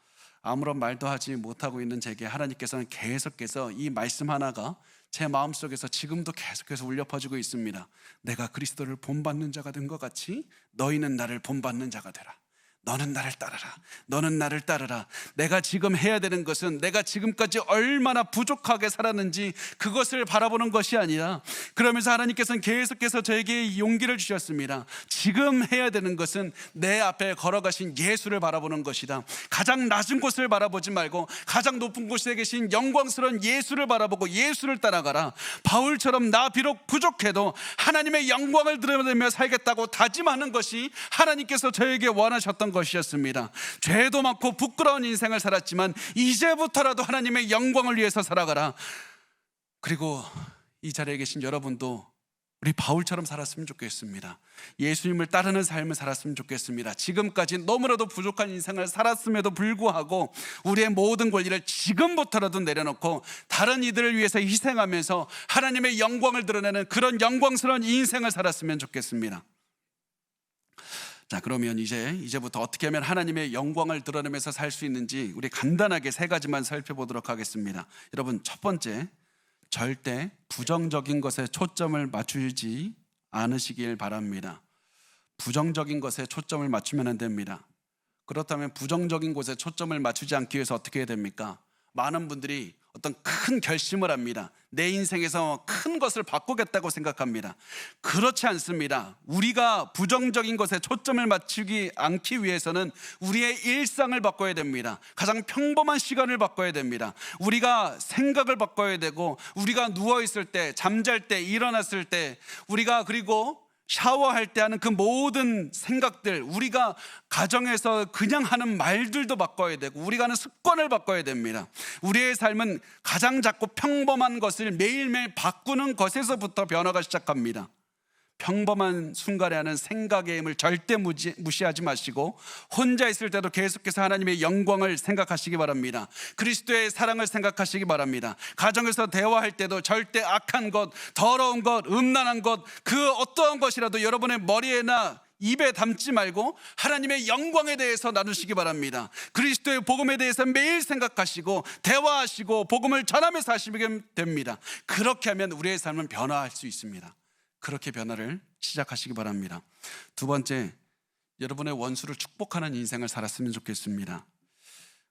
아무런 말도 하지 못하고 있는 제게 하나님께서는 계속해서 이 말씀 하나가 제 마음속에서 지금도 계속해서 울려 퍼지고 있습니다. 내가 그리스도를 본받는 자가 된 것 같이 너희는 나를 본받는 자가 되라. 너는 나를 따르라. 너는 나를 따르라. 내가 지금 해야 되는 것은 내가 지금까지 얼마나 부족하게 살았는지 그것을 바라보는 것이 아니라, 그러면서 하나님께서는 계속해서 저에게 용기를 주셨습니다. 지금 해야 되는 것은 내 앞에 걸어가신 예수를 바라보는 것이다. 가장 낮은 곳을 바라보지 말고 가장 높은 곳에 계신 영광스러운 예수를 바라보고 예수를 따라가라. 바울처럼 나 비록 부족해도 하나님의 영광을 드러내며 살겠다고 다짐하는 것이 하나님께서 저에게 원하셨던 것이었습니다. 죄도 많고 부끄러운 인생을 살았지만 이제부터라도 하나님의 영광을 위해서 살아가라. 그리고 이 자리에 계신 여러분도 우리 바울처럼 살았으면 좋겠습니다. 예수님을 따르는 삶을 살았으면 좋겠습니다. 지금까지 너무나도 부족한 인생을 살았음에도 불구하고 우리의 모든 권리를 지금부터라도 내려놓고 다른 이들을 위해서 희생하면서 하나님의 영광을 드러내는 그런 영광스러운 인생을 살았으면 좋겠습니다. 자, 그러면 이제부터 어떻게 하면 하나님의 영광을 드러내면서 살 수 있는지 우리 간단하게 세 가지만 살펴보도록 하겠습니다. 여러분, 첫 번째, 절대 부정적인 것에 초점을 맞추지 않으시길 바랍니다. 부정적인 것에 초점을 맞추면 안 됩니다. 그렇다면 부정적인 곳에 초점을 맞추지 않기 위해서 어떻게 해야 됩니까? 많은 분들이 어떤 큰 결심을 합니다. 내 인생에서 큰 것을 바꾸겠다고 생각합니다. 그렇지 않습니다. 우리가 부정적인 것에 초점을 맞추지 않기 위해서는 우리의 일상을 바꿔야 됩니다. 가장 평범한 시간을 바꿔야 됩니다. 우리가 생각을 바꿔야 되고, 우리가 누워있을 때, 잠잘 때, 일어났을 때, 우리가 그리고 샤워할 때 하는 그 모든 생각들, 우리가 가정에서 그냥 하는 말들도 바꿔야 되고, 우리가 하는 습관을 바꿔야 됩니다. 우리의 삶은 가장 작고 평범한 것을 매일매일 바꾸는 것에서부터 변화가 시작합니다. 평범한 순간에 하는 생각의 힘을 절대 무시하지 마시고, 혼자 있을 때도 계속해서 하나님의 영광을 생각하시기 바랍니다. 그리스도의 사랑을 생각하시기 바랍니다. 가정에서 대화할 때도 절대 악한 것, 더러운 것, 음란한 것, 그 어떠한 것이라도 여러분의 머리에나 입에 담지 말고 하나님의 영광에 대해서 나누시기 바랍니다. 그리스도의 복음에 대해서 매일 생각하시고 대화하시고 복음을 전하면서 하시면 됩니다. 그렇게 하면 우리의 삶은 변화할 수 있습니다. 그렇게 변화를 시작하시기 바랍니다. 두 번째, 여러분의 원수를 축복하는 인생을 살았으면 좋겠습니다.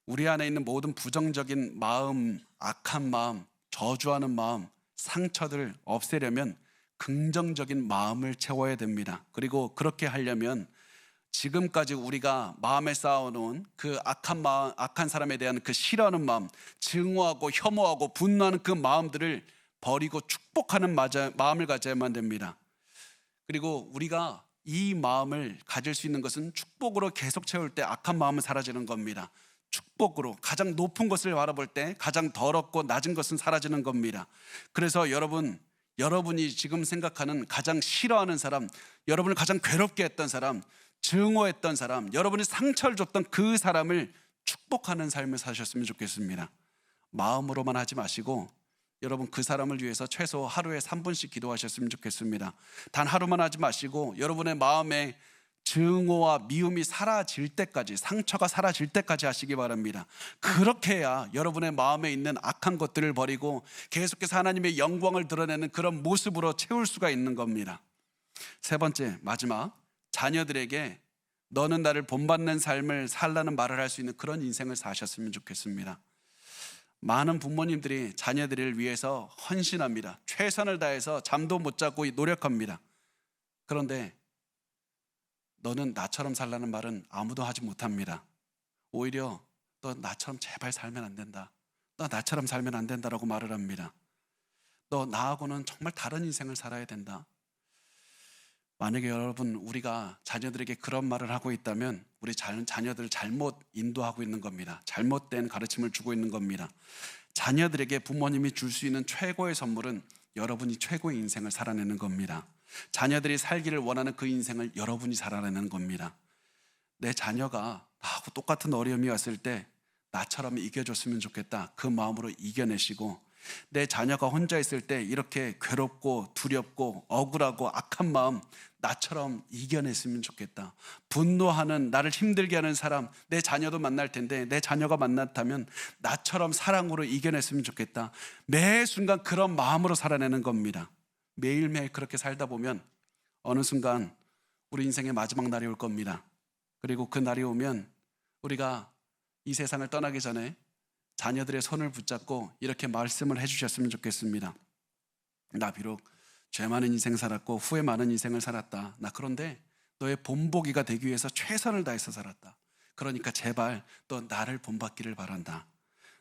우리 안에 있는 모든 부정적인 마음, 악한 마음, 저주하는 마음, 상처들을 없애려면 긍정적인 마음을 채워야 됩니다. 그리고 그렇게 하려면 지금까지 우리가 마음에 쌓아놓은 그 악한 마음, 악한 사람에 대한 그 싫어하는 마음, 증오하고 혐오하고 분노하는 그 마음들을 버리고 축복하는 마음을 가져야만 됩니다. 그리고 우리가 이 마음을 가질 수 있는 것은 축복으로 계속 채울 때 악한 마음은 사라지는 겁니다. 축복으로 가장 높은 것을 바라볼 때 가장 더럽고 낮은 것은 사라지는 겁니다. 그래서 여러분이 지금 생각하는 가장 싫어하는 사람, 여러분을 가장 괴롭게 했던 사람, 증오했던 사람, 여러분이 상처를 줬던 그 사람을 축복하는 삶을 사셨으면 좋겠습니다. 마음으로만 하지 마시고 여러분 그 사람을 위해서 최소 하루에 3분씩 기도하셨으면 좋겠습니다. 단 하루만 하지 마시고 여러분의 마음에 증오와 미움이 사라질 때까지, 상처가 사라질 때까지 하시기 바랍니다. 그렇게 해야 여러분의 마음에 있는 악한 것들을 버리고 계속해서 하나님의 영광을 드러내는 그런 모습으로 채울 수가 있는 겁니다. 세 번째, 마지막, 자녀들에게 너는 나를 본받는 삶을 살라는 말을 할 수 있는 그런 인생을 사셨으면 좋겠습니다. 많은 부모님들이 자녀들을 위해서 헌신합니다. 최선을 다해서 잠도 못 자고 노력합니다. 그런데 너는 나처럼 살라는 말은 아무도 하지 못합니다. 오히려 너 나처럼 제발 살면 안 된다, 너 나처럼 살면 안 된다라고 말을 합니다. 너 나하고는 정말 다른 인생을 살아야 된다. 만약에 여러분 우리가 자녀들에게 그런 말을 하고 있다면 우리 자녀들을 잘못 인도하고 있는 겁니다. 잘못된 가르침을 주고 있는 겁니다. 자녀들에게 부모님이 줄 수 있는 최고의 선물은 여러분이 최고의 인생을 살아내는 겁니다. 자녀들이 살기를 원하는 그 인생을 여러분이 살아내는 겁니다. 내 자녀가 나하고 똑같은 어려움이 왔을 때 나처럼 이겨줬으면 좋겠다, 그 마음으로 이겨내시고, 내 자녀가 혼자 있을 때 이렇게 괴롭고 두렵고 억울하고 악한 마음 나처럼 이겨냈으면 좋겠다. 분노하는, 나를 힘들게 하는 사람, 내 자녀도 만날 텐데 내 자녀가 만났다면 나처럼 사랑으로 이겨냈으면 좋겠다. 매 순간 그런 마음으로 살아내는 겁니다. 매일매일 그렇게 살다 보면 어느 순간 우리 인생의 마지막 날이 올 겁니다. 그리고 그 날이 오면 우리가 이 세상을 떠나기 전에 자녀들의 손을 붙잡고 이렇게 말씀을 해주셨으면 좋겠습니다. 나 비록 죄 많은 인생 살았고 후회 많은 인생을 살았다. 나 그런데 너의 본보기가 되기 위해서 최선을 다해서 살았다. 그러니까 제발 너 나를 본받기를 바란다.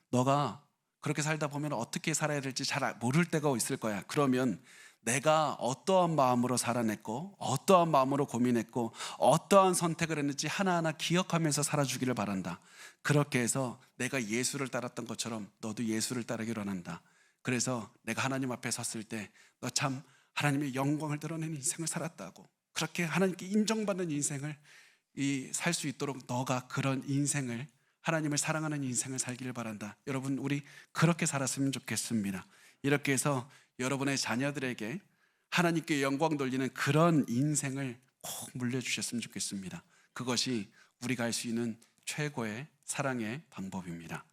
너가 그렇게 살다 보면 어떻게 살아야 될지 잘 모를 때가 있을 거야. 그러면 내가 어떠한 마음으로 살아냈고 어떠한 마음으로 고민했고 어떠한 선택을 했는지 하나하나 기억하면서 살아주기를 바란다. 그렇게 해서 내가 예수를 따랐던 것처럼 너도 예수를 따르기를 원한다. 그래서 내가 하나님 앞에 섰을 때 너 참 하나님의 영광을 드러내는 인생을 살았다고, 그렇게 하나님께 인정받는 인생을 살 수 있도록 너가 그런 인생을, 하나님을 사랑하는 인생을 살기를 바란다. 여러분 우리 그렇게 살았으면 좋겠습니다. 이렇게 해서 여러분의 자녀들에게 하나님께 영광 돌리는 그런 인생을 꼭 물려주셨으면 좋겠습니다. 그것이 우리가 할 수 있는 최고의 사랑의 방법입니다.